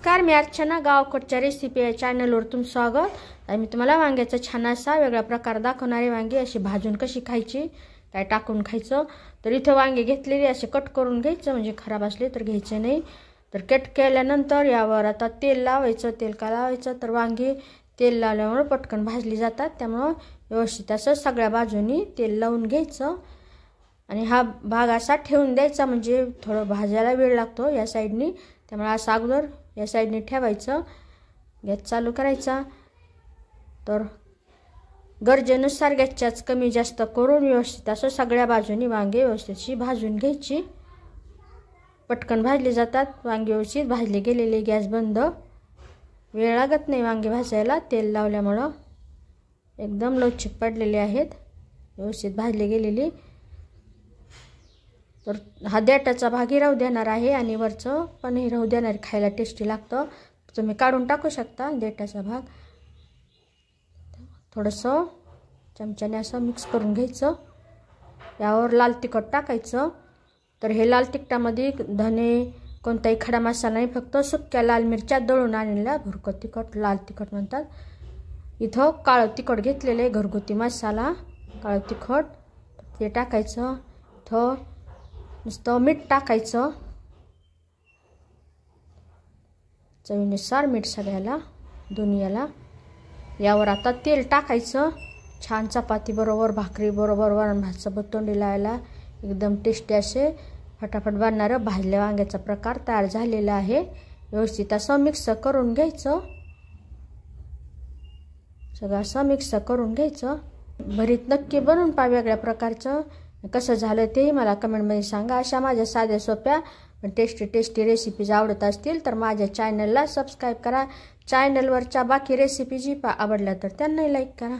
नमस्कार, मी अर्चना. गावकडच्या रेसिपी या चॅनलवर तुमचं स्वागत. आणि मी तुम्हाला वांग्याचा छान असा वेगळा प्रकार दाखवणारे. वांगी अशी भाजून कशी खायची, काय टाकून खायचं. तर इथं वांगे घेतलेले असे कट करून घ्यायचं, म्हणजे खराब असले तर घ्यायचे नाही. तर कट केल्यानंतर यावर आता तेल लावायचं. तेल का लावायचं तर वांगी तेल लावल्यामुळे पटकन भाजली जातात. त्यामुळं व्यवस्थित असं सगळ्या बाजूनी तेल लावून घ्यायचं आणि हा भाग असा ठेवून द्यायचा, म्हणजे थोडं भाजायला वेळ लागतो या साईडनी. त्यामुळे असं अगोदर या साईडने ठेवायचं. गॅस चालू करायचा. तर गरजेनुसार गॅसच्याच कमी जास्त करून व्यवस्थित असं सगळ्या बाजूनी वांगे व्यवस्थितशी भाजून घ्यायची. पटकन भाजले जातात वांगे. व्यवस्थित भाजले गेलेले. गॅस बंद. वेळ लागत नाही वांगे भाजायला तेल लावल्यामुळं. एकदम लवचिक पडलेले आहेत, व्यवस्थित भाजले गेलेली. तर हा देठाचा भागही राहू देणार आहे आणि वरचं पण हे राहू देणार. खायला टेस्टी लागतं. तुम्ही काढून टाकू शकता देठाचा भाग. थोडंसं चमच्याने असं मिक्स करून घ्यायचं. यावर लाल तिखट टाकायचं. तर हे लाल तिखटामध्ये धने कोणताही खडा मसाला नाही, फक्त सुक्या लाल मिरच्या दळून आणलेल्या भुरकं तिखट, लाल तिखट म्हणतात. इथं काळं तिखट घेतलेले घरगुती मसाला काळं तिखट ते टाकायचं. इथं नुसतं मीठ टाकायचं, चवीनुसार मीठ सगळ्याला दोन्हीला. यावर आता तेल टाकायचं. छान चपाती बरोबर, भाकरी बरोबर, वरण भात सोबत तोंडी लावायला एकदम टेस्टी असे फटाफट बनणारं भाजल्या वांग्याचा प्रकार तयार झालेला आहे. व्यवस्थित असं मिक्स करून घ्यायचं. सगळं असं मिक्स करून घ्यायचं. भरीत नक्की बनवून पहा वेगळ्या प्रकारचं. कसं झालं तेही मला कमेंटमध्ये सांगा. अशा माझ्या साध्या सोप्या पण टेस्टी रेसिपीज आवडत असतील तर माझ्या चॅनलला सबस्क्राईब करा. चॅनलवरच्या बाकी रेसिपी जी आवडल्या तर त्यांनाही लाईक करा.